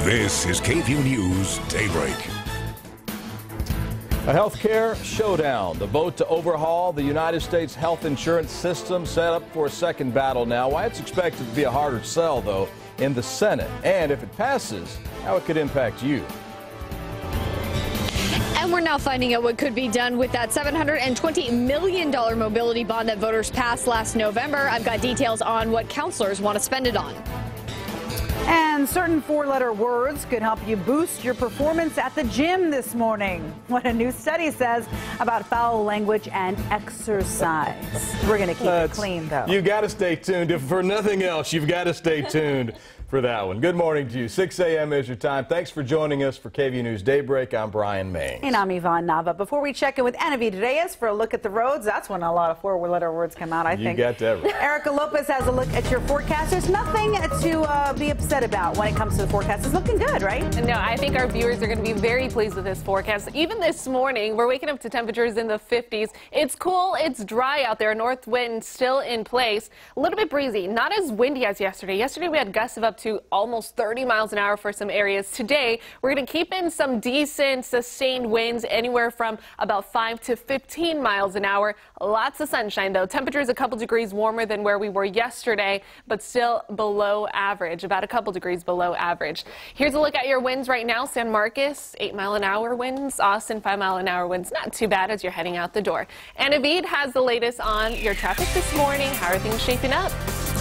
This is KVUE News Daybreak. A healthcare showdown. The vote to overhaul the United States health insurance system set up for a second battle now. Why it's expected to be a harder sell, though, in the Senate. And if it passes, how it could impact you. And we're now finding out what could be done with that $720 million mobility bond that voters passed last November. I've got details on what counselors want to spend it on. And certain four-letter words could help you boost your performance at the gym this morning. What a new study says about foul language and exercise. We're going to keep it clean, though. You got to stay tuned. If for nothing else, you've got to stay tuned for that one. Good morning to you. 6 a.m. is your time. Thanks for joining us for KVUE News Daybreak. I'm Brian May. And I'm Yvonne Nava. Before we check in with Anavi today is for a look at the roads. That's when a lot of four-letter words come out, I think. You got to everything. Erica Lopez has a look at your forecast. There's nothing to be upset about when it comes to the forecast. It's looking good, right? No, I think our viewers are going to be very pleased with this forecast. Even this morning, we're waking up to temperatures in the 50s. It's cool. It's dry out there. North wind still in place. A little bit breezy. Not as windy as yesterday. Yesterday, we had gusts of up to almost 30 miles an hour for some areas. Today, we're going to keep in some decent sustained winds anywhere from about 5 to 15 miles an hour. Lots of sunshine, though. Temperatures a couple degrees warmer than where we were yesterday, but still below average, about a couple degrees below average. Here's a look at your winds right now. San Marcos, 8-mile-an-hour winds. Austin, 5-mile-an-hour winds. Not too bad as you're heading out the door. And Naveed has the latest on your traffic this morning. How are things shaping up?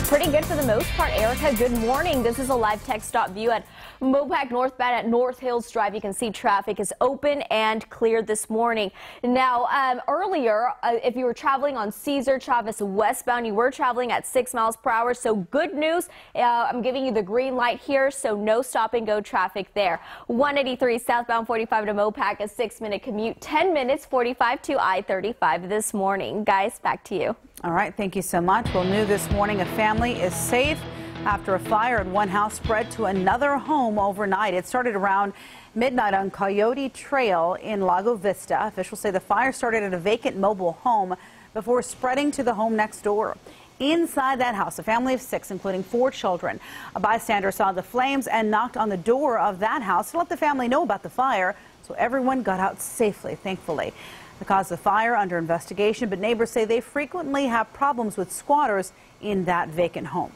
Pretty good for the most part, Erica. Good morning. This is a live tech stop view at Mopac northbound at North Hills Drive. You can see traffic is open and cleared this morning. Now, earlier, if you were traveling on Cesar Chavez westbound, you were traveling at 6 miles per hour. So good news. I'm giving you the green light here, so no stop and go traffic there. 183 southbound 45 to Mopac, a 6-minute commute, 10 minutes 45 to I-35 this morning. Guys, back to you. All right, thank you so much. Well, new this morning, a family is safe after a fire in one house spread to another home overnight. It started around midnight on Coyote Trail in Lago Vista. Officials say the fire started at a vacant mobile home before spreading to the home next door. Inside that house, a family of 6, including 4 children. A bystander saw the flames and knocked on the door of that house to let the family know about the fire, so everyone got out safely, thankfully. The cause of the fire under investigation, but neighbors say they frequently have problems with squatters in that vacant home.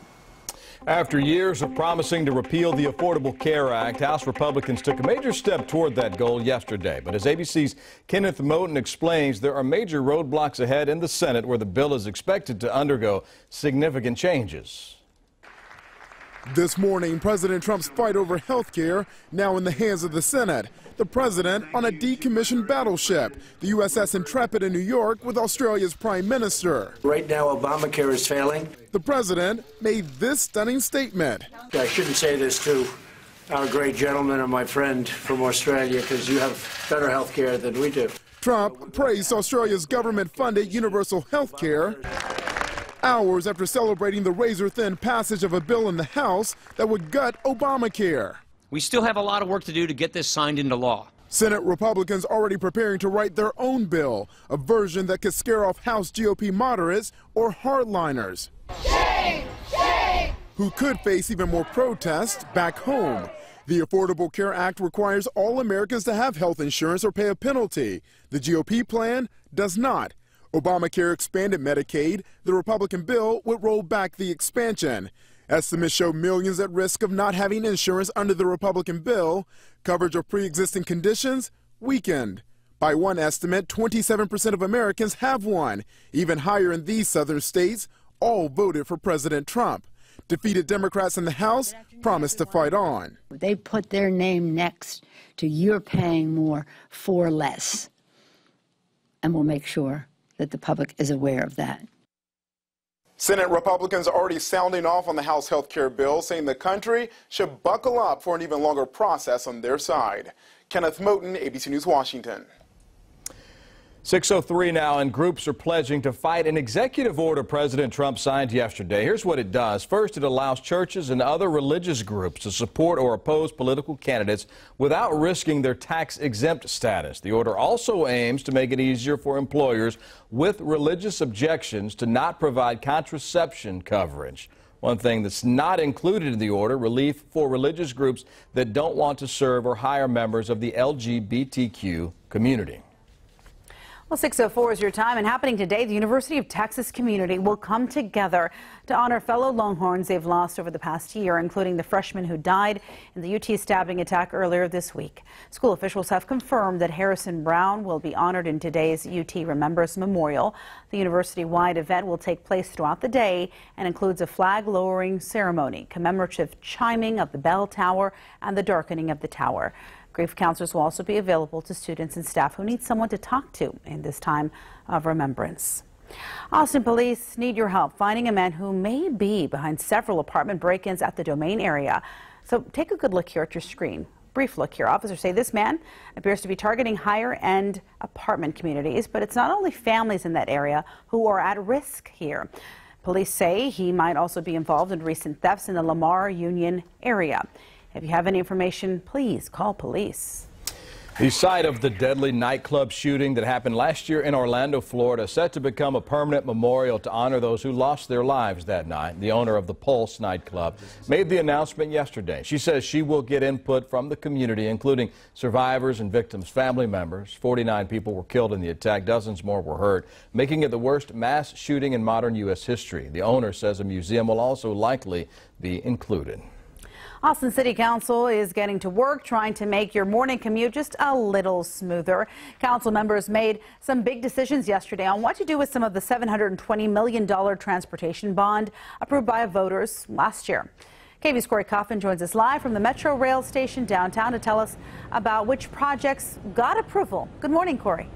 After years of promising to repeal the Affordable Care Act, House Republicans took a major step toward that goal yesterday. But as ABC's Kenneth Moten explains, there are major roadblocks ahead in the Senate where the bill is expected to undergo significant changes. This morning, President Trump's fight over health care now in the hands of the Senate. The president on a decommissioned battleship, the USS Intrepid in New York with Australia's prime minister. Right now, Obamacare is failing. The president made this stunning statement. I shouldn't say this to our great gentleman and my friend from Australia because you have better health care than we do. Trump praised Australia's government-funded universal health care hours after celebrating the razor-thin passage of a bill in the House that would gut Obamacare. We still have a lot of work to do to get this signed into law. Senate Republicans already preparing to write their own bill, a version that could scare off House GOP moderates or hardliners. Shame! Shame! Who could face even more protests back home. The Affordable Care Act requires all Americans to have health insurance or pay a penalty. The GOP plan does not. Obamacare expanded Medicaid. The Republican bill would roll back the expansion. Estimates show millions at risk of not having insurance under the Republican bill. Coverage of pre-existing conditions weakened. By one estimate, 27% of Americans have one. Even higher in these southern states, all voted for President Trump. Defeated Democrats in the House promised to fight on. They put their name next to you're paying more for less. And we'll make sure that the public is aware of that. Senate Republicans are already sounding off on the House health care bill, saying the country should buckle up for an even longer process on their side. Kenneth Moten, ABC News, Washington. 6:03 now, and groups are pledging to fight an executive order President Trump signed yesterday. Here's what it does. First, it allows churches and other religious groups to support or oppose political candidates without risking their tax-exempt status. The order also aims to make it easier for employers with religious objections to not provide contraception coverage. One thing that's not included in the order, relief for religious groups that don't want to serve or hire members of the LGBTQ community. Well, 6:04 is your time, and happening today, the University of Texas community will come together to honor fellow Longhorns they've lost over the past year, including the freshman who died in the UT stabbing attack earlier this week. School officials have confirmed that Harrison Brown will be honored in today's UT Remembers Memorial. The university-wide event will take place throughout the day and includes a flag-lowering ceremony, commemorative chiming of the bell tower, and the darkening of the tower. Grief counselors will also be available to students and staff who need someone to talk to in this time of remembrance. Austin police need your help finding a man who may be behind several apartment break-ins at the Domain area. So take a good look here at your screen. Brief look here. Officers say this man appears to be targeting higher-end apartment communities, but it's not only families in that area who are at risk here. Police say he might also be involved in recent thefts in the Lamar Union area. If you have any information, please call police. The site of the deadly nightclub shooting that happened last year in Orlando, Florida, set to become a permanent memorial to honor those who lost their lives that night. The owner of the Pulse nightclub made the announcement yesterday. She says she will get input from the community, including survivors and victims' family members. 49 people were killed in the attack. Dozens more were hurt, making it the worst mass shooting in modern U.S. history. The owner says a museum will also likely be included. Austin City Council is getting to work trying to make your morning commute just a little smoother. Council members made some big decisions yesterday on what to do with some of the $720 million transportation bond approved by voters last year. KVUE's Corey Coffin joins us live from the Metro Rail Station downtown to tell us about which projects got approval. Good morning, Corey.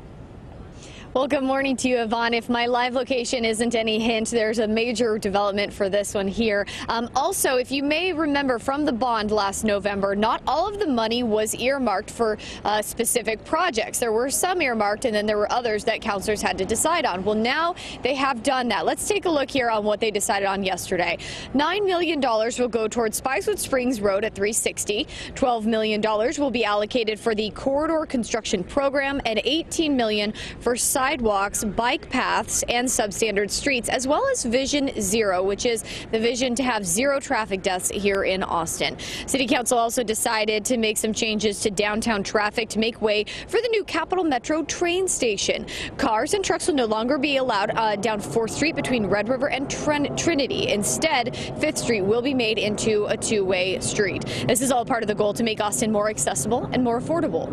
Well, good morning to you, Yvonne. If my live location isn't any hint, there's a major development for this one here. Also, if you may remember from the bond last November, not all of the money was earmarked for specific projects. There were some earmarked, and then there were others that councilors had to decide on. Well, now they have done that. Let's take a look here on what they decided on yesterday. $9 million will go towards Spicewood Springs Road at 360. $12 million will be allocated for the corridor construction program, and $18 million for sidewalks, bike paths, and substandard streets, as well as Vision Zero, which is the vision to have zero traffic deaths here in Austin. City Council also decided to make some changes to downtown traffic to make way for the new Capitol Metro train station. Cars and trucks will no longer be allowed down 4th Street between Red River and Trinity. Instead, 5th Street will be made into a two-way street. This is all part of the goal to make Austin more accessible and more affordable.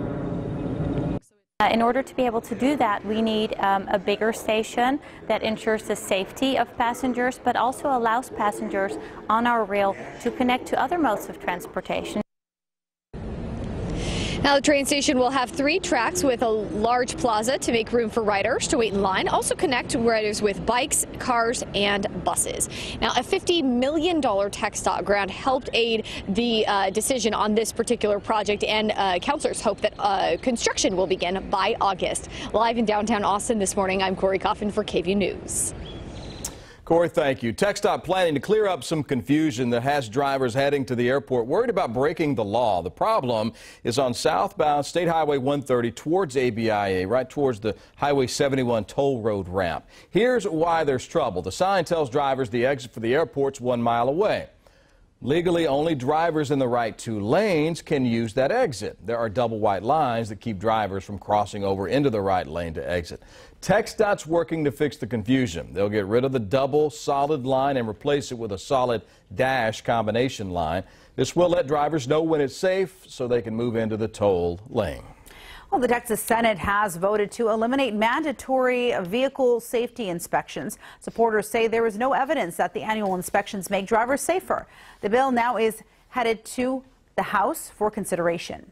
In order to be able to do that, we need a bigger station that ensures the safety of passengers, but also allows passengers on our rail to connect to other modes of transportation. Now, the train station will have 3 tracks with a large plaza to make room for riders to wait in line. Also connect riders with bikes, cars, and buses. Now, a $50 million TxDOT grant helped aid the decision on this particular project, and councilors hope that construction will begin by August. Live in downtown Austin this morning, I'm Corey Coffin for KVUE News. Corey, thank you. TxDOT planning to clear up some confusion that has drivers heading to the airport worried about breaking the law. The problem is on southbound State Highway 130 towards ABIA, right towards the Highway 71 toll road ramp. Here's why there's trouble. The sign tells drivers the exit for the airport's 1 mile away. Legally, only drivers in the right 2 lanes can use that exit. There are double white lines that keep drivers from crossing over into the right lane to exit. TxDOT's working to fix the confusion. They'll get rid of the double solid line and replace it with a solid dash combination line. This will let drivers know when it's safe so they can move into the toll lane. Well, the Texas Senate has voted to eliminate mandatory vehicle safety inspections. Supporters say there is no evidence that the annual inspections make drivers safer. The bill now is headed to the House for consideration.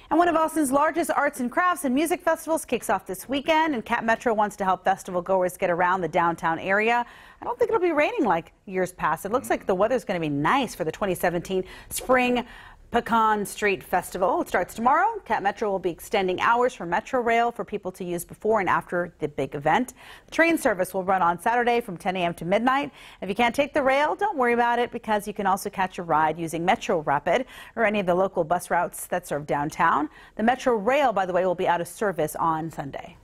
And one of Austin's largest arts and crafts and music festivals kicks off this weekend, and Cap Metro wants to help festival goers get around the downtown area. I don't think it'll be raining like years past. It looks like the weather's going to be nice for the 2017 Spring Pecan Street Festival. It starts tomorrow. Cap Metro will be extending hours for Metro Rail for people to use before and after the big event. The train service will run on Saturday from 10 a.m. to midnight. If you can't take the rail, don't worry about it, because you can also catch a ride using Metro Rapid or any of the local bus routes that serve downtown. The Metro Rail, by the way, will be out of service on Sunday.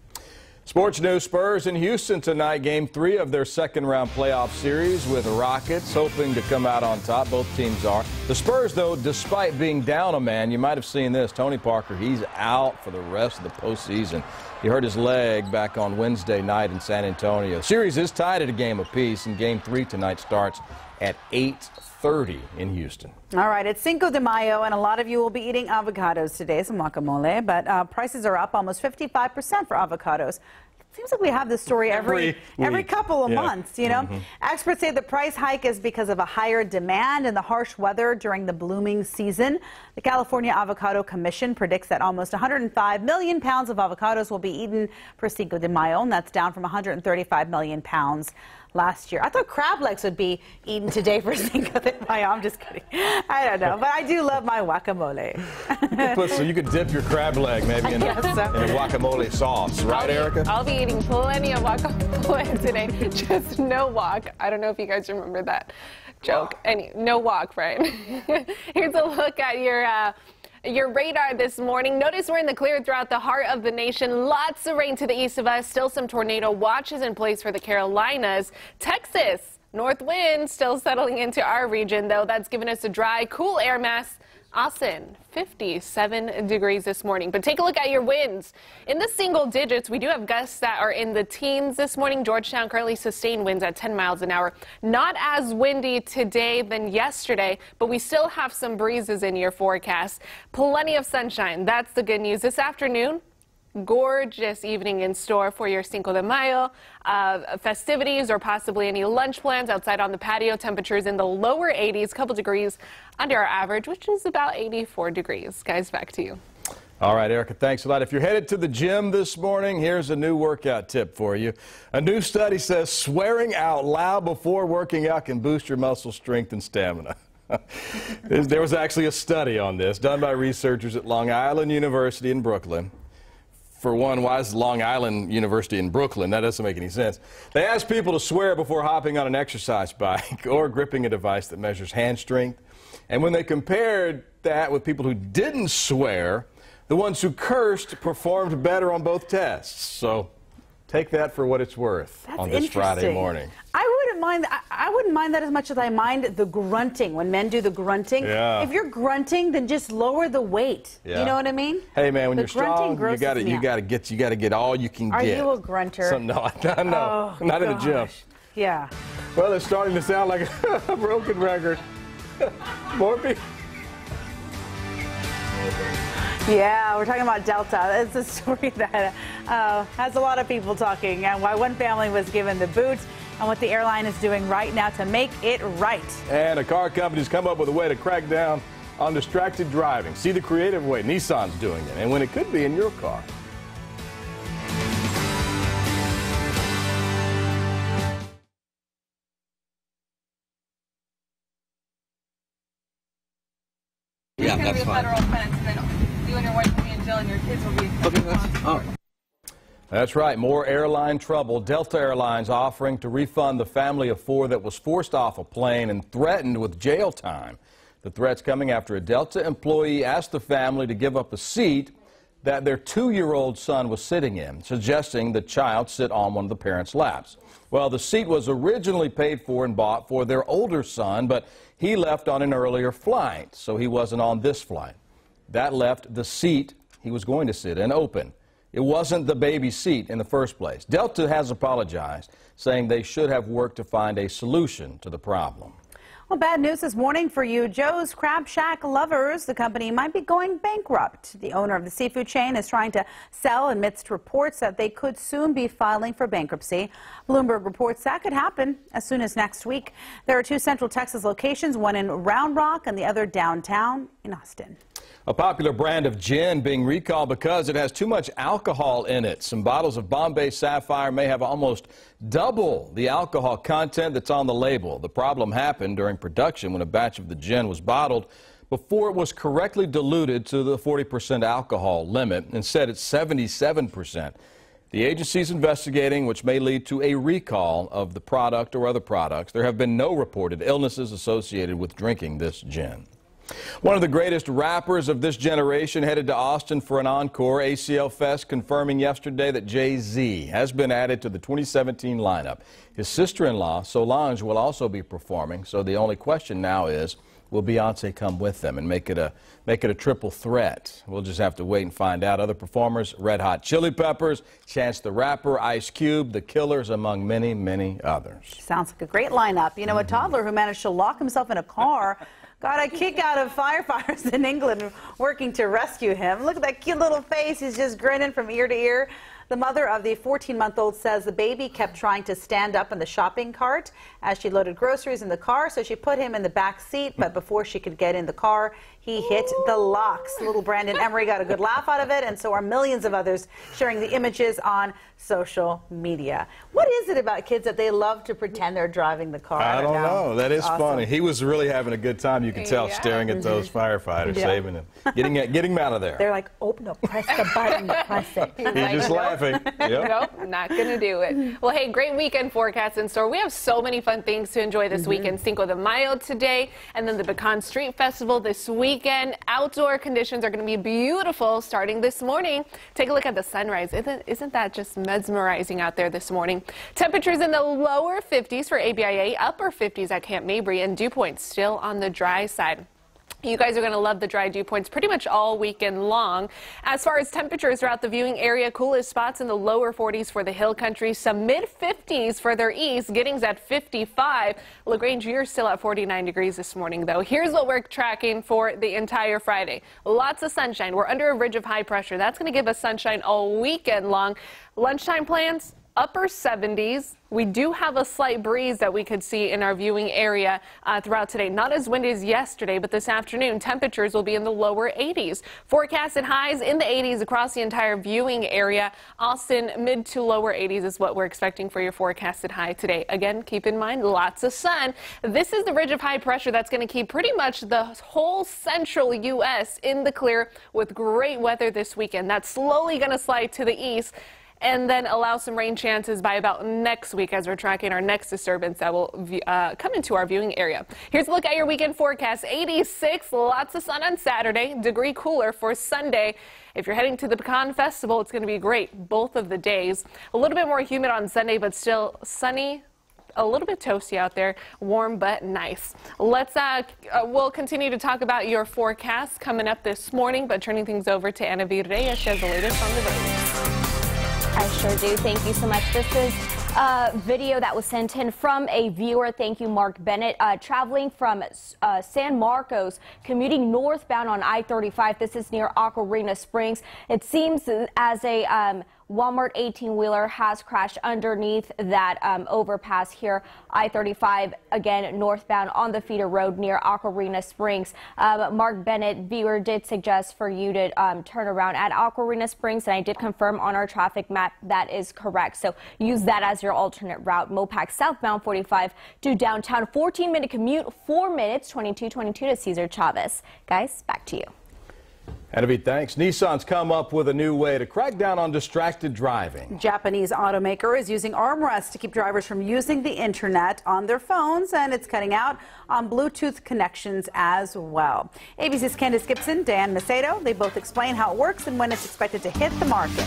Sports news, Spurs in Houston tonight, Game 3 of their second-round playoff series with the Rockets hoping to come out on top. Both teams are. The Spurs, though, despite being down a man, you might have seen this. Tony Parker, he's out for the rest of the postseason. He hurt his leg back on Wednesday night in San Antonio. The series is tied at a game apiece, and Game 3 tonight starts at 8:30 in Houston. All right, it's Cinco de Mayo, and a lot of you will be eating avocados today, some guacamole, but prices are up almost 55% for avocados. It seems like we have this story every couple of months, you know. Experts say the price hike is because of a higher demand and the harsh weather during the blooming season. The California Avocado Commission predicts that almost 105 million pounds of avocados will be eaten for Cinco de Mayo, and that's down from 135 million pounds last year. I thought crab legs would be eaten today for Cinco de Mayo. I'm just kidding. I don't know, but I do love my guacamole. So you could dip your crab leg maybe in a guacamole sauce, right, Erica? I'll be eating plenty of guacamole today, just no wok. I don't know if you guys remember that joke. No wok, right? Here's a look at your radar this morning. Notice we're in the clear throughout the heart of the nation. Lots of rain to the east of us. Still some tornado watches in place for the Carolinas. Texas, north wind still settling into our region, though. That's given us a dry, cool air mass. Austin, 57 degrees this morning. But take a look at your winds. In the single digits, we do have gusts that are in the teens this morning. Georgetown currently sustained winds at 10 miles an hour. Not as windy today than yesterday, but we still have some breezes in your forecast. Plenty of sunshine. That's the good news. This afternoon, gorgeous evening in store for your Cinco de Mayo festivities or possibly any lunch plans outside on the patio. Temperatures in the lower 80s, couple degrees under our average, which is about 84 degrees. Guys, back to you. All right, Erica, thanks a lot. If you're headed to the gym this morning, here's a new workout tip for you. A new study says swearing out loud before working out can boost your muscle strength and stamina. There was actually a study on this done by researchers at Long Island University in Brooklyn. For one, why is Long Island University in Brooklyn? That doesn't make any sense. They asked people to swear before hopping on an exercise bike or gripping a device that measures hand strength. And when they compared that with people who didn't swear, the ones who cursed performed better on both tests. So take that for what it's worth on this Friday morning. I wouldn't mind that as much as I mind the grunting. When men do the grunting, if you're grunting, then just lower the weight. You know what I mean? Hey man, when you're strong, you got to get all you can get. Are you a grunter? No, not in the gym. Yeah. Well, it's starting to sound like a broken record. More people. Yeah, we're talking about Delta. It's a story that has a lot of people talking, and why one family was given the boot and what the airline is doing right now to make it right. And a car company's come up with a way to crack down on distracted driving. See the creative way Nissan's doing it, and when it could be in your car. Yeah, that's fine. Federal offense, and then you and your wife will be in jail, and your kids will be. That's right. More airline trouble. Delta Airlines offering to refund the family of 4 that was forced off a plane and threatened with jail time. The threat's coming after a Delta employee asked the family to give up a seat that their 2-year-old son was sitting in, suggesting the child sit on one of the parents' laps. Well, the seat was originally paid for and bought for their older son, but he left on an earlier flight, so he wasn't on this flight. That left the seat he was going to sit in open. It wasn't the baby seat in the first place. Delta has apologized, saying they should have worked to find a solution to the problem. Well, bad news this morning for you Joe's Crab Shack lovers. The company might be going bankrupt. The owner of the seafood chain is trying to sell amidst reports that they could soon be filing for bankruptcy. Bloomberg reports that could happen as soon as next week. There are 2 Central Texas locations, one in Round Rock and the other downtown in Austin. A popular brand of gin being recalled because it has too much alcohol in it. Some bottles of Bombay Sapphire may have almost double the alcohol content that's on the label. The problem happened during production when a batch of the gin was bottled before it was correctly diluted to the 40% alcohol limit. Instead, it's 77%. The agency's investigating, which may lead to a recall of the product or other products. There have been no reported illnesses associated with drinking this gin. One of the greatest rappers of this generation headed to Austin for an encore. ACL Fest confirming yesterday that Jay-Z has been added to the 2017 lineup. His sister-in-law, Solange, will also be performing, so the only question now is, will Beyonce come with them and make it a triple threat? We'll just have to wait and find out. Other performers, Red Hot Chili Peppers, Chance the Rapper, Ice Cube, The Killers, among many, many others. Sounds like a great lineup. You know, a toddler who managed to lock himself in a car got a kick out of firefighters in England working to rescue him. Look at that cute little face. He's just grinning from ear to ear. The mother of the 14-month-old says the baby kept trying to stand up in the shopping cart as she loaded groceries in the car, so she put him in the back seat, but before she could get in the car, he hit the locks. Little Brandon Emery got a good laugh out of it, and so are millions of others sharing the images on social media. What is it about kids that they love to pretend they're driving the car? I don't know. That is awesome. Funny. He was really having a good time. You could tell staring at those firefighters, saving him, getting him out of there. They're like, oh, no, press the button, press it. He's just laughing. Yep. Nope, not going to do it. Well, hey, great weekend forecast in store. We have so many fun things to enjoy this weekend. Cinco de Mayo today, and then the Pecan Street Festival this weekend. Outdoor conditions are going to be beautiful starting this morning. Take a look at the sunrise. Isn't that just mesmerizing out there this morning? Temperatures in the lower 50s for ABIA, upper 50s at Camp Mabry, and dew points still on the dry side. You guys are going to love the dry dew points pretty much all weekend long. As far as temperatures throughout the viewing area, coolest spots in the lower 40s for the hill country, some mid-50s further east. Giddings at 55. LaGrange, you're still at 49 degrees this morning, though. Here's what we're tracking for the entire Friday. Lots of sunshine. We're under a ridge of high pressure. That's going to give us sunshine all weekend long. Lunchtime plans? Upper 70s. We do have a slight breeze that we could see in our viewing area throughout today. Not as windy as yesterday, but this afternoon temperatures will be in the lower 80s. Forecasted highs in the 80s across the entire viewing area. Austin, mid to lower 80s is what we're expecting for your forecasted high today. Again, keep in mind, lots of sun. This is the ridge of high pressure that's going to keep pretty much the whole central U.S. in the clear with great weather this weekend. That's slowly going to slide to the east and then allow some rain chances by about next week as we're tracking our next disturbance that will come into our viewing area. Here's a look at your weekend forecast. 86, lots of sun on Saturday, degree cooler for Sunday. If you're heading to the Pecan Festival, it's going to be great both of the days. A little bit more humid on Sunday, but still sunny. A little bit toasty out there, warm but nice. Let's we'll continue to talk about your forecast coming up this morning, but turning things over to Ana Virreyes. She has the latest on the roads. I sure do. Thank you so much. This is a video that was sent in from a viewer. Thank you, Mark Bennett. Traveling from San Marcos, commuting northbound on I-35. This is near Ocarina Springs. It seems as a Walmart 18-wheeler has crashed underneath that overpass here, I-35, again, northbound on the feeder road near Ocarina Springs. Mark Bennett, viewer, did suggest for you to turn around at Ocarina Springs, and I did confirm on our traffic map that is correct. So use that as your alternate route. Mopac southbound 45 to downtown, 14-minute commute, 4 minutes, 2222 to Cesar Chavez. Guys, back to you. Anavi, thanks. Nissan's come up with a new way to crack down on distracted driving. Japanese automaker is using armrests to keep drivers from using the internet on their phones, and it's cutting out on Bluetooth connections as well. ABC's Candace Gibson, Dan Macedo, they both explain how it works and when it's expected to hit the market.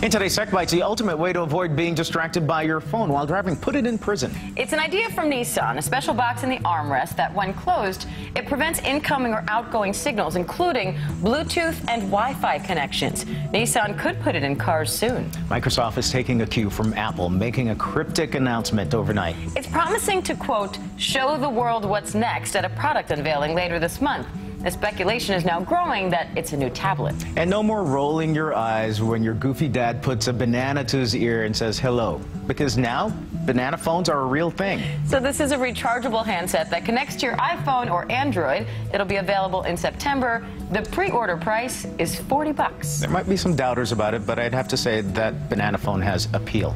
In today's Tech Bites, the ultimate way to avoid being distracted by your phone while driving. Put it in prison. It's an idea from Nissan, a special box in the armrest that, when closed, it prevents incoming or outgoing signals, including Bluetooth and Wi-Fi connections. Nissan could put it in cars soon. Microsoft is taking a cue from Apple, making a cryptic announcement overnight. It's promising to, quote, show the world what's next at a product unveiling later this month. The speculation is now growing that it's a new tablet. And no more rolling your eyes when your goofy dad puts a banana to his ear and says hello, because now banana phones are a real thing. So this is a rechargeable handset that connects to your iPhone or Android. It'll be available in September. The pre-order price is $40. There might be some doubters about it, but I'd have to say that banana phone has appeal.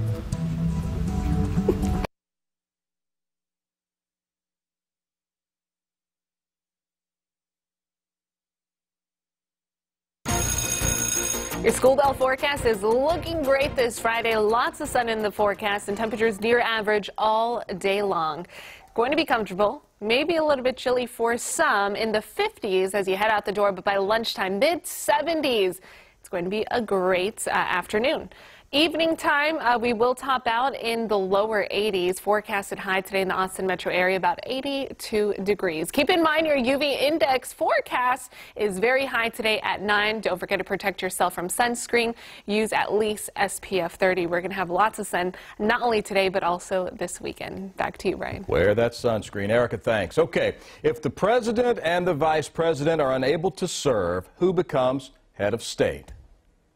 Your school bell forecast is looking great this Friday. Lots of sun in the forecast and temperatures near average all day long. Going to be comfortable. Maybe a little bit chilly for some, in the 50s as you head out the door, but by lunchtime, mid-70s. It's going to be a great afternoon. Evening time, we will top out in the lower 80s. Forecasted high today in the Austin metro area, about 82 degrees. Keep in mind your UV index forecast is very high today at 9. Don't forget to protect yourself from sunscreen. Use at least SPF 30. We're going to have lots of sun, not only today, but also this weekend. Back to you, Brian. Wear that sunscreen. Erica, thanks. Okay, if the president and the vice president are unable to serve, who becomes head of state?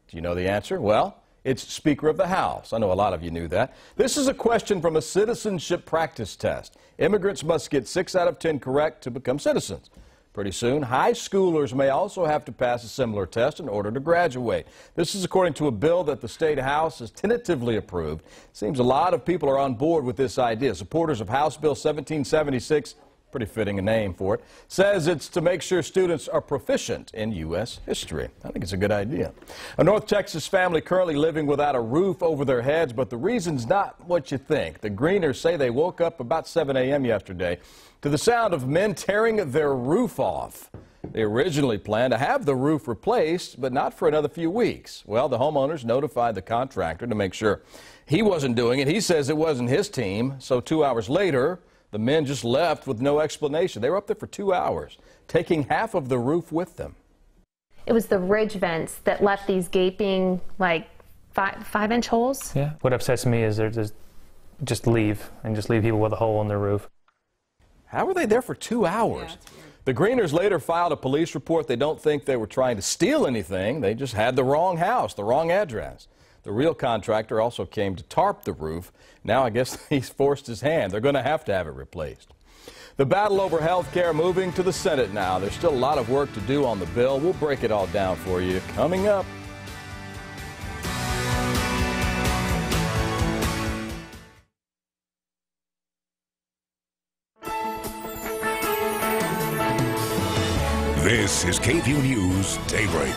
Do you know the answer? Well, it's Speaker of the House. I know a lot of you knew that. This is a question from a citizenship practice test. Immigrants must get 6 out of 10 correct to become citizens. Pretty soon, high schoolers may also have to pass a similar test in order to graduate. This is according to a bill that the State House has tentatively approved. It seems a lot of people are on board with this idea. Supporters of House Bill 1776, pretty fitting a name for it, says it's to make sure students are proficient in U.S. history. I think it's a good idea. A North Texas family currently living without a roof over their heads, but the reason's not what you think. The Greeners say they woke up about 7 a.m. yesterday to the sound of men tearing their roof off. They originally planned to have the roof replaced, but not for another few weeks. Well, the homeowners notified the contractor to make sure he wasn't doing it. He says it wasn't his team, so 2 hours later, the men just left with no explanation. They were up there for 2 hours, taking half of the roof with them. It was the ridge vents that left these gaping, like, 5-inch holes. Yeah. What upsets me is just leave people with a hole in their roof. How were they there for 2 hours? The Greeners later filed a police report. They don't think they were trying to steal anything. They just had the wrong house, the wrong address. The real contractor also came to tarp the roof. Now I guess he's forced his hand. They're going to have it replaced. The battle over health care moving to the Senate now. There's still a lot of work to do on the bill. We'll break it all down for you coming up. This is KVUE News Daybreak.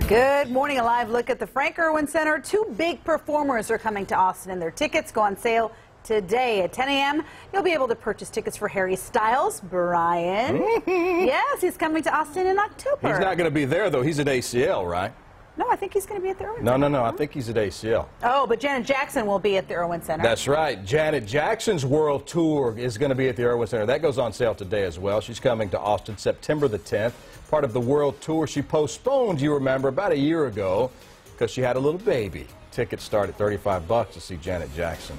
Good morning. A live look at the Frank Erwin Center. 2 big performers are coming to Austin, and their tickets go on sale today at 10 a.m. You'll be able to purchase tickets for Harry Styles. Brian. Yes, he's coming to Austin in October. He's not going to be there, though. He's at ACL, right? No, I think he's going to be at the Erwin Center. No. I think he's at ACL. Oh, but Janet Jackson will be at the Erwin Center. That's right. Janet Jackson's world tour is going to be at the Erwin Center. That goes on sale today as well. She's coming to Austin September the 10th. Part of the world tour she postponed, you remember, about a year ago because she had a little baby. Tickets start at $35 to see Janet Jackson.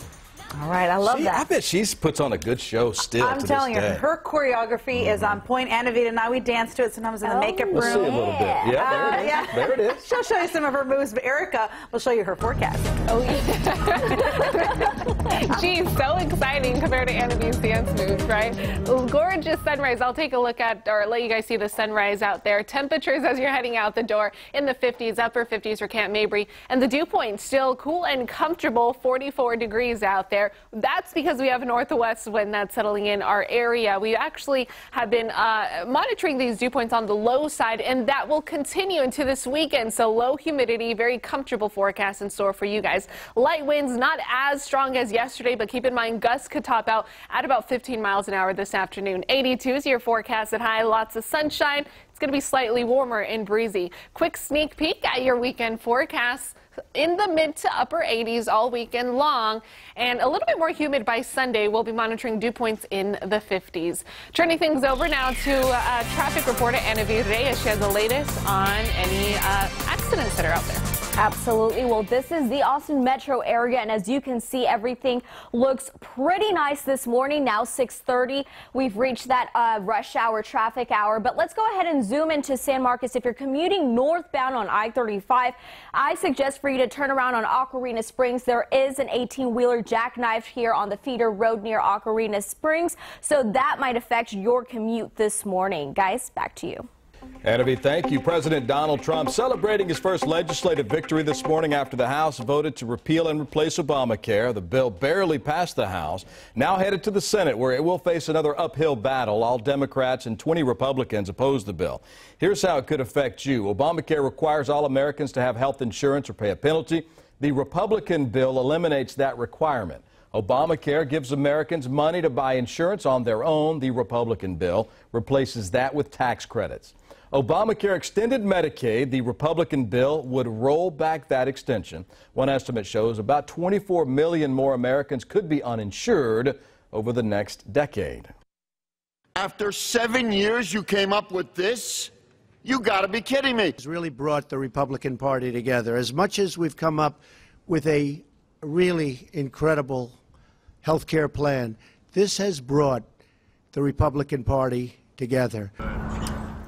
All right, I love that. I bet she puts on a good show still. I'm telling you, her choreography is on point. Anna Vita and I, we dance to it sometimes in the makeup room. We'll see a little bit. Yeah, there it is. There it is. She'll show you some of her moves, but Erica will show you her forecast. Oh, yeah. Geez, so exciting compared to Anna Vita's dance moves, right? Gorgeous sunrise. I'll take a look at, or let you guys see the sunrise out there. Temperatures as you're heading out the door in the 50s, upper 50s for Camp Mabry. And the dew point still cool and comfortable, 44 degrees out there. That's because we have a northwest wind that's settling in our area. We actually have been monitoring these dew points on the low side, and that will continue into this weekend. So low humidity, very comfortable forecast in store for you guys. Light winds, not as strong as yesterday, but keep in mind gusts could top out at about 15 miles an hour this afternoon. 82 is your forecasted high, lots of sunshine. It's going to be slightly warmer and breezy. Quick sneak peek at your weekend forecast. In the mid to upper 80s all weekend long, and a little bit more humid by Sunday. We'll be monitoring dew points in the 50s. Turning things over now to traffic reporter Anna Vita as she has the latest on any accidents that are out there. Absolutely. Well, this is the Austin metro area, and as you can see, everything looks pretty nice this morning. Now 6:30. We've reached that rush hour traffic hour, but let's go ahead and zoom into San Marcos. If you're commuting northbound on I-35, I suggest for you to turn around on Ocarina Springs. There is an 18-wheeler jackknifed here on the feeder road near Ocarina Springs, so that might affect your commute this morning. Guys, back to you. Anna, thank you. President Donald Trump celebrating his first legislative victory this morning after the House voted to repeal and replace Obamacare. The bill barely passed the House, now headed to the Senate, where it will face another uphill battle. All Democrats and 20 Republicans oppose the bill. Here's how it could affect you. Obamacare requires all Americans to have health insurance or pay a penalty. The Republican bill eliminates that requirement. Obamacare gives Americans money to buy insurance on their own. The Republican bill replaces that with tax credits. Obamacare extended Medicaid. The Republican bill would roll back that extension. One estimate shows about 24 million more Americans could be uninsured over the next decade. After 7 years, you came up with this? You got to be kidding me. It's really brought the Republican Party together. As much as we've come up with a really incredible health care plan, this has brought the Republican Party together.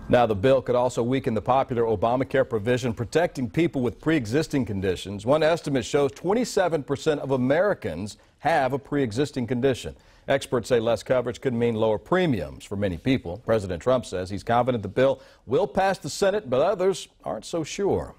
Now, the bill could also weaken the popular Obamacare provision protecting people with pre-existing conditions. One estimate shows 27% of Americans have a pre-existing condition. Experts say less coverage could mean lower premiums for many people. President Trump says he's confident the bill will pass the Senate, but others aren't so sure.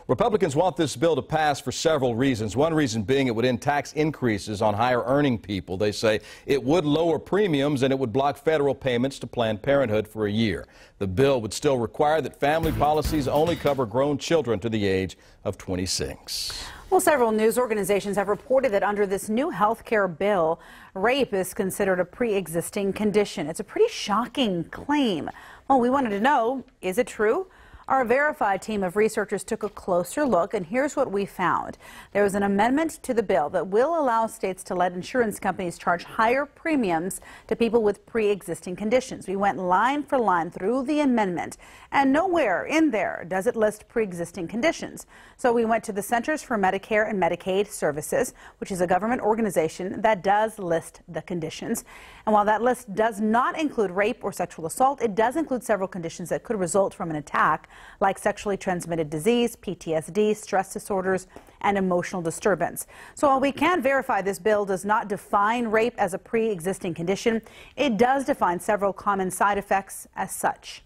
Republicans want this bill to pass for several reasons. One reason being it would end tax increases on higher earning people. They say it would lower premiums and it would block federal payments to Planned Parenthood for a year. The bill would still require that family policies only cover grown children to the age of 26. Well, several news organizations have reported that under this new health care bill, rape is considered a pre-existing condition. It's a pretty shocking claim. Well, we wanted to know, is it true? Our verified team of researchers took a closer look, and here's what we found. There was an amendment to the bill that will allow states to let insurance companies charge higher premiums to people with pre-existing conditions. We went line for line through the amendment, and nowhere in there does it list pre-existing conditions. So we went to the Centers for Medicare and Medicaid Services, which is a government organization that does list the conditions. And while that list does not include rape or sexual assault, it does include several conditions that could result from an attack, like sexually transmitted disease, PTSD, stress disorders, and emotional disturbance. So while we can verify this bill does not define rape as a pre-existing condition, it does define several common side effects as such.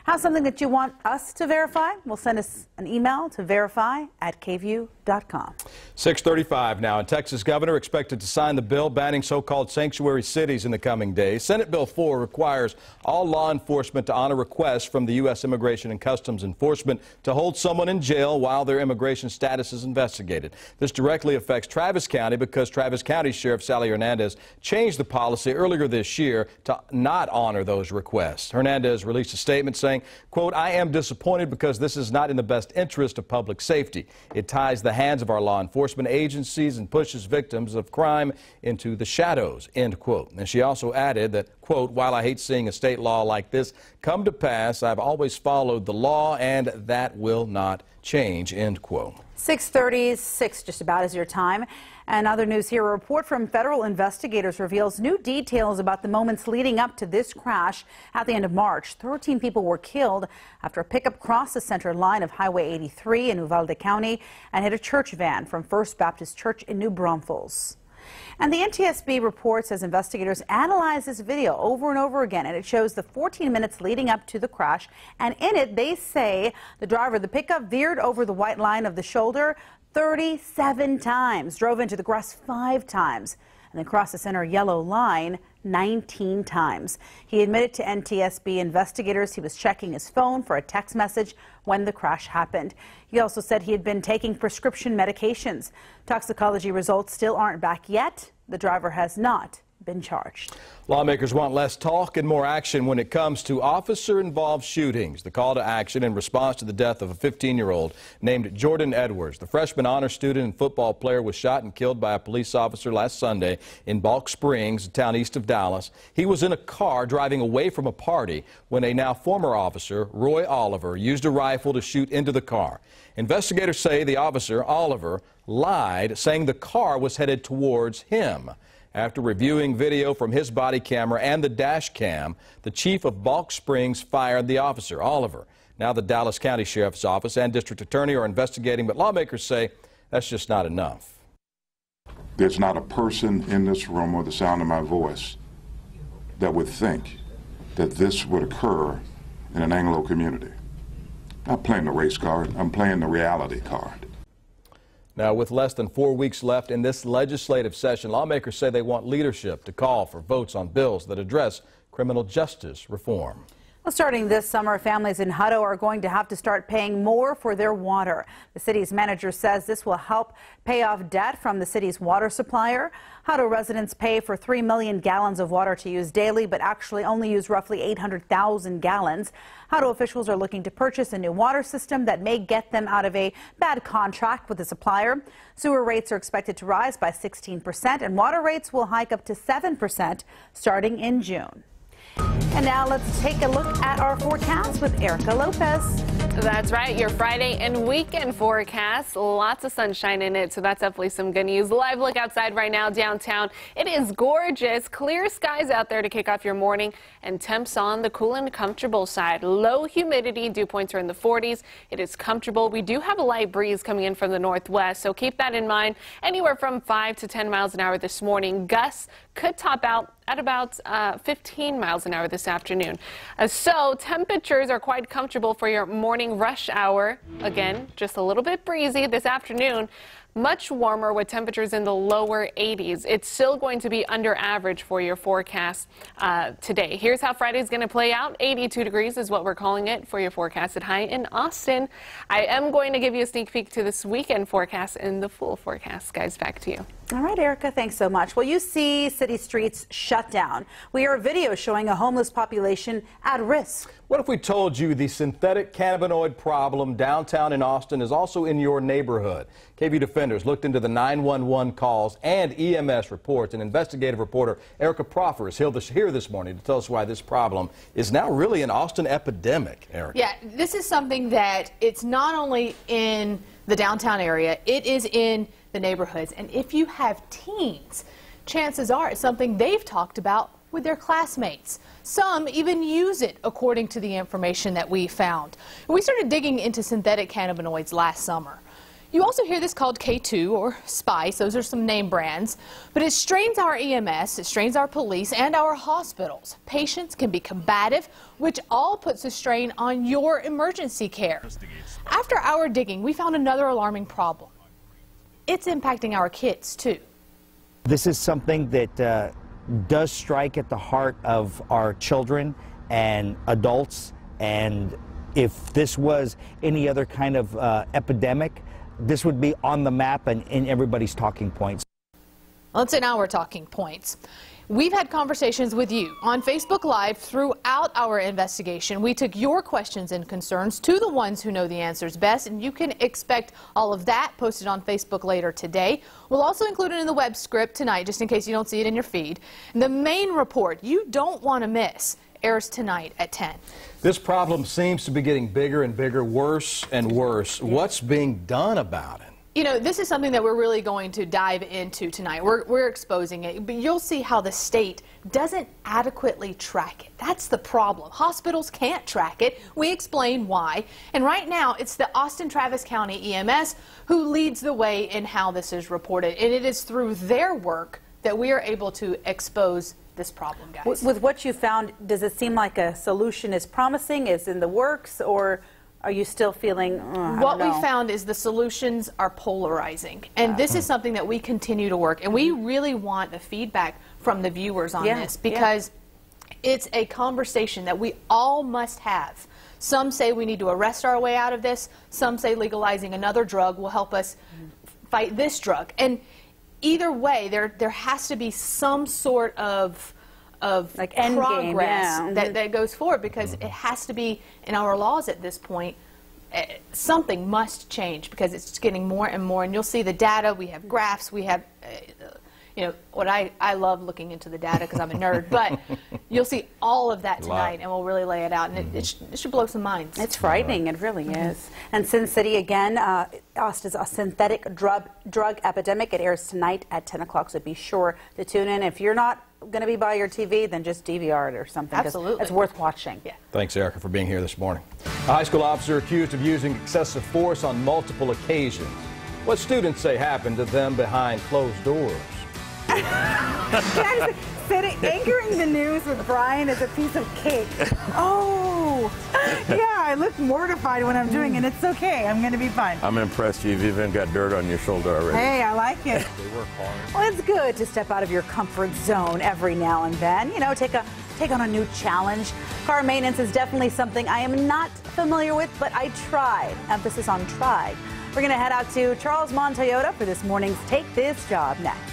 Have something that you want us to verify? Well, send us an email to verify@kvue.com. 6:35 now. And Texas governor expected to sign the bill banning so-called sanctuary cities in the coming days. Senate Bill 4 requires all law enforcement to honor requests from the U.S. Immigration and Customs Enforcement to hold someone in jail while their immigration status is investigated. This directly affects Travis County because Travis County Sheriff Sally Hernandez changed the policy earlier this year to not honor those requests. Hernandez released a statement saying, quote, "I am disappointed because this is not in the best interest of public safety. It ties the hands of our law enforcement agencies and pushes victims of crime into the shadows," end quote. And she also added that, quote, "While I hate seeing a state law like this come to pass, I've always followed the law and that will not change," end quote. 6:36, just about is your time. And other news here, a report from federal investigators reveals new details about the moments leading up to this crash at the end of March. 13 people were killed after a pickup crossed the center line of Highway 83 in Uvalde County and hit a church van from First Baptist Church in New Braunfels. And the NTSB report says investigators analyzed this video over and over again, and it shows the 14 minutes leading up to the crash. And in it, they say the driver of the pickup veered over the white line of the shoulder 37 times, drove into the grass 5 times, and then crossed the center yellow line 19 times. He admitted to NTSB investigators he was checking his phone for a text message when the crash happened. He also said he had been taking prescription medications. Toxicology results still aren't back yet. The driver has not been charged. Lawmakers want less talk and more action when it comes to officer-involved shootings. The call to action in response to the death of a 15-year-old named Jordan Edwards. The freshman honor student and football player was shot and killed by a police officer last Sunday in Balk Springs, a town east of Dallas. He was in a car driving away from a party when a now former officer, Roy Oliver, used a rifle to shoot into the car. Investigators say the officer, Oliver, lied, saying the car was headed towards him. After reviewing video from his body camera and the dash cam, the chief of Balk Springs fired the officer, Oliver. Now the Dallas County Sheriff's Office and District Attorney are investigating, but lawmakers say that's just not enough. There's not a person in this room or the sound of my voice that would think that this would occur in an Anglo community. I'm not playing the race card, I'm playing the reality card. Now, with less than 4 weeks left in this legislative session, lawmakers say they want leadership to call for votes on bills that address criminal justice reform. Well, starting this summer, families in Hutto are going to have to start paying more for their water. The city's manager says this will help pay off debt from the city's water supplier. Hutto residents pay for 3 million gallons of water to use daily, but actually only use roughly 800,000 gallons. Hutto officials are looking to purchase a new water system that may get them out of a bad contract with the supplier. Sewer rates are expected to rise by 16%, and water rates will hike up to 7% starting in June. And now let's take a look at our forecast with Erica Lopez. That's right, your Friday and weekend forecast. Lots of sunshine in it, so that's definitely some good news. Live look outside right now downtown. It is gorgeous. Clear skies out there to kick off your morning, and temps on the cool and comfortable side. Low humidity, dew points are in the 40s. It is comfortable. We do have a light breeze coming in from the northwest, so keep that in mind. Anywhere from 5 to 10 miles an hour this morning. Gusts could top out at about 15 miles an hour this afternoon. So temperatures are quite comfortable for your morning rush hour. Again, just a little bit breezy this afternoon. Much warmer with temperatures in the lower 80s. It's still going to be under average for your forecast today. Here's how Friday's going to play out. 82 degrees is what we're calling it for your forecasted high in Austin. I am going to give you a sneak peek to this weekend forecast and the full forecast. Guys, back to you. All right, Erica, thanks so much. Well, you see city streets shut down. We hear a video showing a homeless population at risk. What if we told you the synthetic cannabinoid problem downtown in Austin is also in your neighborhood? KVUE defenders looked into the 911 calls and EMS reports, and investigative reporter Erica Proffer is here this morning to tell us why this problem is now really an Austin epidemic, Erica. Yeah, this is something that it's not only in the downtown area, it is in the neighborhoods. And if you have teens, chances are it's something they've talked about with their classmates. Some even use it, according to the information that we found. We started digging into synthetic cannabinoids last summer. You also hear this called K2 or Spice. Those are some name brands. But it strains our EMS, it strains our police and our hospitals. Patients can be combative, which all puts a strain on your emergency care. After our digging, we found another alarming problem. It's impacting our kids, too. This is something that does strike at the heart of our children and adults, and if this was any other kind of epidemic, this would be on the map and in everybody's talking points. Well, it's in our talking points. We've had conversations with you on Facebook Live throughout our investigation. We took your questions and concerns to the ones who know the answers best, and you can expect all of that posted on Facebook later today. We'll also include it in the web script tonight, just in case you don't see it in your feed. And the main report you don't want to miss airs tonight at 10. This problem seems to be getting bigger and bigger, worse and worse. What's being done about it? You know, this is something that we're really going to dive into tonight. We're exposing it, but you'll see how the state doesn't adequately track it. That's the problem. Hospitals can't track it. We explain why. And right now, it's the Austin Travis County EMS who leads the way in how this is reported. And it is through their work that we are able to expose this problem, guys. With what you found, does it seem like a solution is promising, is in the works, or are you still feeling, what we found is the solutions are polarizing, and this is something that we continue to work, and we really want the feedback from the viewers on this, because it's a conversation that we all must have. Some say we need to arrest our way out of this. Some say legalizing another drug will help us fight this drug. And either way, there has to be some sort of like progress that goes forward, because it has to be in our laws at this point. Something must change, because it's getting more and more, and you'll see the data. We have graphs, we have you know what, I love looking into the data because I'm a nerd, but you'll see all of that tonight, and we'll really lay it out, and it should blow some minds. It's frightening, it really is. And Sin City again, Austin's a synthetic drug epidemic. It airs tonight at 10 o'clock, so be sure to tune in. If you're not going to be by your TV, then just DVR it or something. Absolutely. It's worth watching. Yeah. Thanks, Erica, for being here this morning. A high school officer accused of using excessive force on multiple occasions. What students say happened to them behind closed doors. Anchoring the news with Brian is a piece of cake. Oh, yeah, I look mortified when I'm doing it. It's okay. I'm going to be fine. I'm impressed you've even got dirt on your shoulder already. Hey, I like it. They work hard. Well, it's good to step out of your comfort zone every now and then. You know, take a take on a new challenge. Car maintenance is definitely something I am not familiar with, but I tried. Emphasis on tried. We're going to head out to Charles Mon Toyota for this morning's Take This Job next.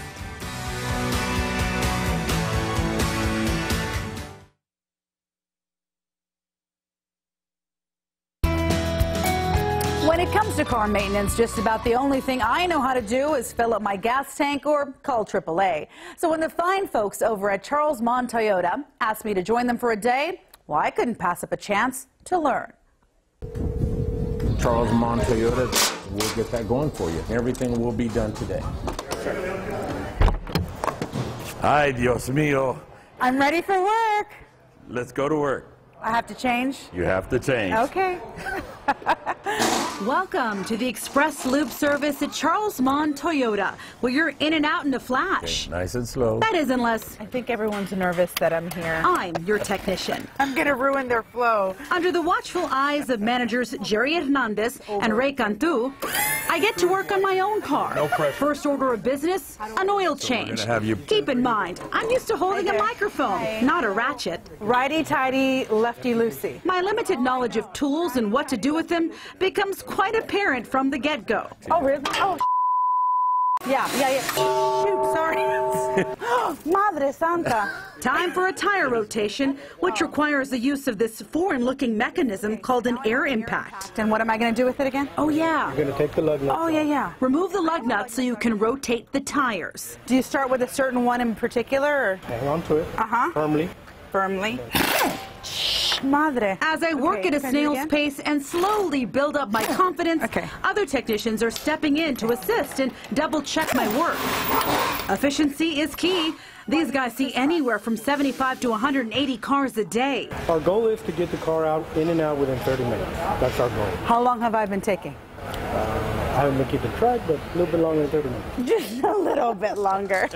When it comes to car maintenance, just about the only thing I know how to do is fill up my gas tank or call AAA. So when the fine folks over at Charles Mon Toyota asked me to join them for a day, well, I couldn't pass up a chance to learn. Charles Mon Toyota will get that going for you. Everything will be done today. Ay, Dios mío. I'm ready for work. Let's go to work. I have to change? You have to change. Okay. Welcome to the Express Lube service at Charles Mon Toyota, where you're in and out in a flash. Okay, nice and slow. That is unless I think everyone's nervous that I'm here. I'm your technician. I'm going to ruin their flow. Under the watchful eyes of managers Jerry Hernandez and Ray Cantu, I get to work on my own car. No pressure. First order of business, an oil change. gonna have you- Keep in mind, I'm used to holding a microphone, not a ratchet. Righty-tighty, lefty-loosey. My limited knowledge of tools and what to do with them becomes quite apparent from the get-go. Oh, really? Oh, yeah. Shoot, sorry. Madre Santa. Time for a tire rotation, which requires the use of this foreign-looking mechanism called an air impact. And what am I going to do with it again? Oh, yeah. You're going to take the lug nut. Oh, yeah. Remove the lug nut so you can rotate the tires. Do you start with a certain one in particular? Or? Hang on to it. Firmly. Madre. As I work at a Can I do it snail's again? pace and slowly build up my confidence, other technicians are stepping in to assist and double-check my work. Efficiency is key. These guys see anywhere from 75 to 180 cars a day. Our goal is to get the car out, in and out within 30 minutes. That's our goal. How long have I been taking? I haven't been keeping track, but a little bit longer than 30 minutes. Just a little bit longer.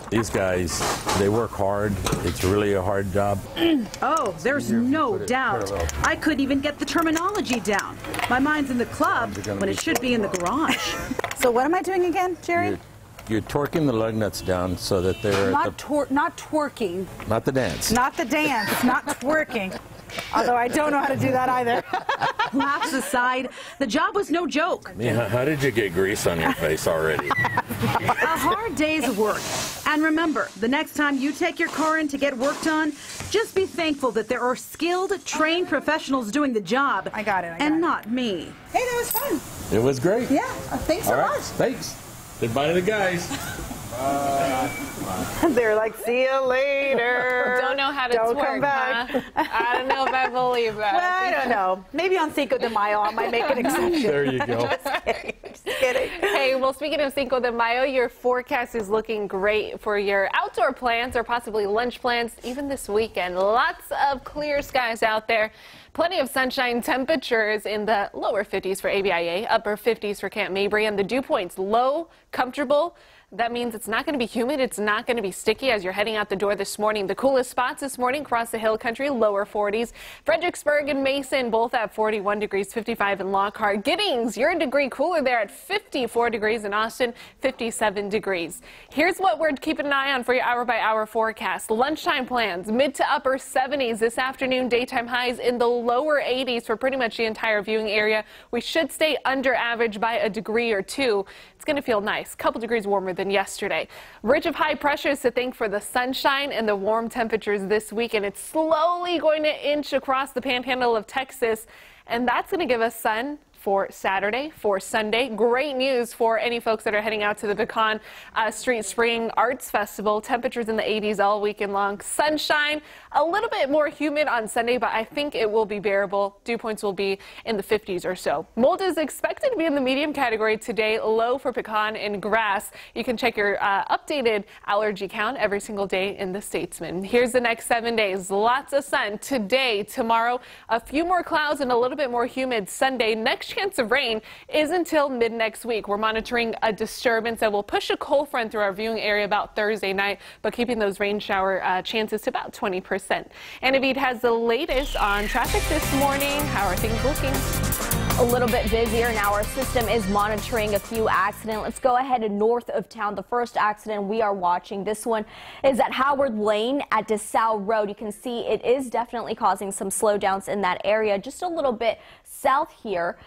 These guys, they work hard. It's really a hard job. Oh, there's no doubt. I couldn't even get the terminology down. My mind's in the club when it should be in the garage. So what am I doing again, Jerry? You're torquing the lug nuts down so that they're Not twerking. not the dance. Not the dance, not twerking. Although I don't know how to do that either. Laughs aside, the job was no joke. Yeah, how did you get grease on your face already? A hard day's work. And remember, the next time you take your car in to get work done, just be thankful that there are skilled, trained professionals doing the job. I got it. And not me. Hey, that was fun. It was great. Yeah, thanks so All right, much. thanks. Goodbye to the guys. They're like, see you later. Don't know how to Don't twerk, come back. huh? I don't know if I believe that. Well, I don't know. Maybe on Cinco de Mayo I might make an exception. There you go. Just kidding. Hey, well, speaking of Cinco de Mayo, your forecast is looking great for your outdoor plans or possibly lunch plans, even this weekend. Lots of clear skies out there. Plenty of sunshine, temperatures in the lower 50s for ABIA, upper 50s for Camp Mabry, and the dew points low, comfortable. That means it's not going to be humid. It's not going to be sticky as you're heading out the door this morning. The coolest spots this morning across the hill country, lower 40s. Fredericksburg and Mason both at 41 degrees, 55 in Lockhart. Giddings, you're a degree cooler there at 54 degrees in Austin, 57 degrees. Here's what we're keeping an eye on for your hour-by-hour forecast. Lunchtime plans, mid to upper 70s this afternoon. Daytime highs in the lower 80s for pretty much the entire viewing area. We should stay under average by a degree or two. It's going to feel nice, a couple degrees warmer than yesterday. Ridge of high pressure is to thank for the sunshine and the warm temperatures this week, and it's slowly going to inch across the panhandle of Texas, and that's going to give us sun for Saturday, for Sunday. Great news for any folks that are heading out to the Pecan Street Spring Arts Festival. Temperatures in the 80s all weekend long. Sunshine, a little bit more humid on Sunday, but I think it will be bearable. Dew points will be in the 50s or so. Mold is expected to be in the medium category today, low for pecan and grass. You can check your updated allergy count every single day in the Statesman. Here's the next 7 days. Lots of sun today, tomorrow, a few more clouds and a little bit more humid Sunday. Next chance of rain is until mid next week. We're monitoring a disturbance that will push a cold front through our viewing area about Thursday night, but keeping those rain shower chances to about 20%. And Naveed has the latest on traffic this morning. How are things looking? A little bit busier now. Our system is monitoring a few accidents. Let's go ahead and north of town. The first accident we are watching, this one is at Howard Lane at DeSalle Road. You can see it is definitely causing some slowdowns in that area. Just a little bit south here,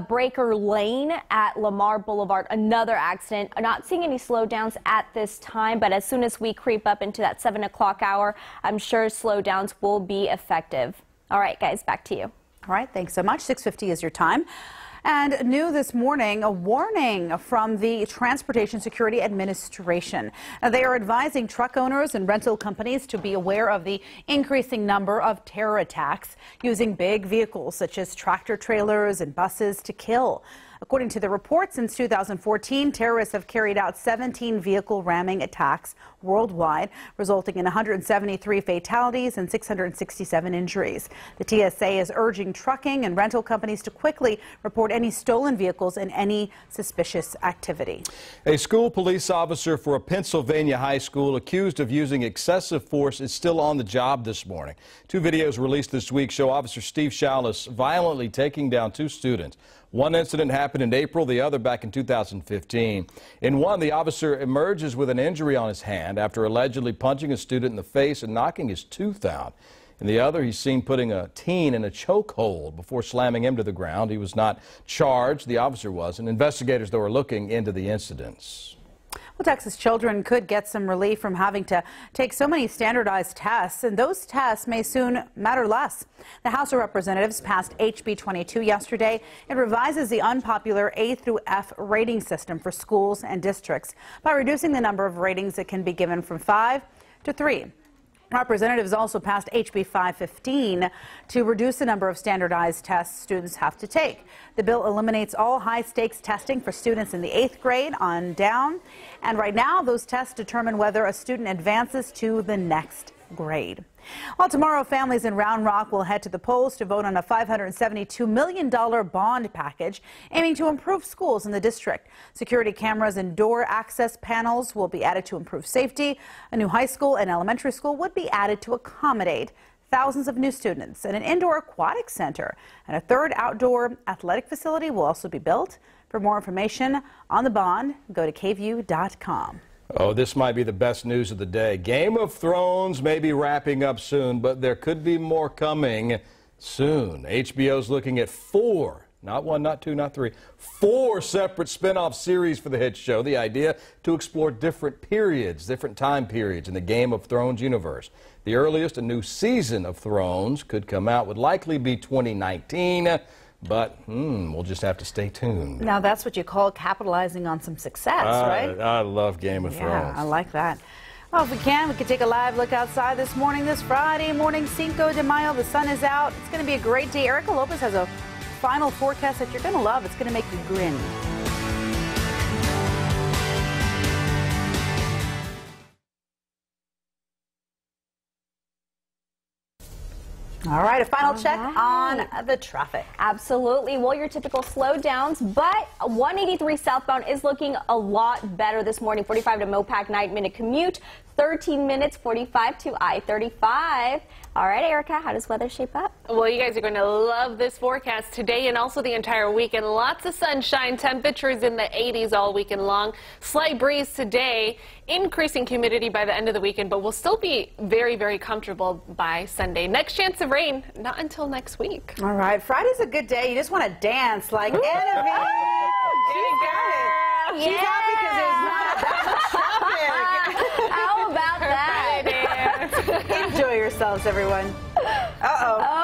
Breaker Lane at Lamar Boulevard, another accident. I'm not seeing any slowdowns at this time, but as soon as we creep up into that 7 o'clock hour, I'm sure slowdowns will be effective. All right, guys, back to you. All right, thanks so much. 6:50 is your time. And new this morning, a warning from the Transportation Security Administration. They are advising truck owners and rental companies to be aware of the increasing number of terror attacks using big vehicles such as tractor trailers and buses to kill. According to the report, since 2014, terrorists have carried out 17 vehicle ramming attacks worldwide, resulting in 173 fatalities and 667 injuries. The TSA is urging trucking and rental companies to quickly report any stolen vehicles and any suspicious activity. A school police officer for a Pennsylvania high school accused of using excessive force is still on the job this morning. Two videos released this week show Officer Steve Shallis violently taking down two students. One incident happened in April, the other back in 2015. In one, the officer emerges with an injury on his hand after allegedly punching a student in the face and knocking his tooth out. In the other, he's seen putting a teen in a chokehold before slamming him to the ground. He was not charged, the officer was, and investigators, though, are looking into the incidents. Well, Texas children could get some relief from having to take so many standardized tests, and those tests may soon matter less. The House of Representatives passed HB 22 yesterday. It revises the unpopular A through F rating system for schools and districts by reducing the number of ratings that can be given from 5 to 3. Representatives also passed HB 515 to reduce the number of standardized tests students have to take. The bill eliminates all high-stakes testing for students in the 8th grade on down. And right now, those tests determine whether a student advances to the next grade. Well, tomorrow, families in Round Rock will head to the polls to vote on a $572 million bond package aiming to improve schools in the district. Security cameras and door access panels will be added to improve safety. A new high school and elementary school would be added to accommodate thousands of new students, and an indoor aquatic center and a third outdoor athletic facility will also be built. For more information on the bond, go to KVUE.com. Oh, this might be the best news of the day. Game of Thrones may be wrapping up soon, but there could be more coming soon. HBO's looking at 4, not 1, not 2, not 3, 4 separate spin-off series for the hit show. The idea to explore different periods, different time periods in the Game of Thrones universe. The earliest a new season of Thrones could come out would likely be 2019. But we'll just have to stay tuned. Now, that's what you call capitalizing on some success, right? I love Game of Thrones. Yeah, I like that. Well, if we can take a live look outside this morning, this Friday morning, Cinco de Mayo. The sun is out. It's going to be a great day. Erica Lopez has a final forecast that you're going to love. It's going to make you grin. All right, a final check on the traffic. Absolutely. Well, your typical slowdowns, but 183 southbound is looking a lot better this morning. 45 to Mopac, 9-minute commute, 13 minutes, 45 to I-35. All right, Erica, how does weather shape up? Well, you guys are going to love this forecast today and also the entire weekend. Lots of sunshine, temperatures in the 80s all weekend long. Slight breeze today, increasing humidity by the end of the weekend, but we'll still be very, very comfortable by Sunday. Next chance of rain, not until next week. All right, Friday's a good day. You just want to dance like Genevieve. She's happy because there's not that much traffic. How about that? Enjoy yourselves, everyone. Uh-oh.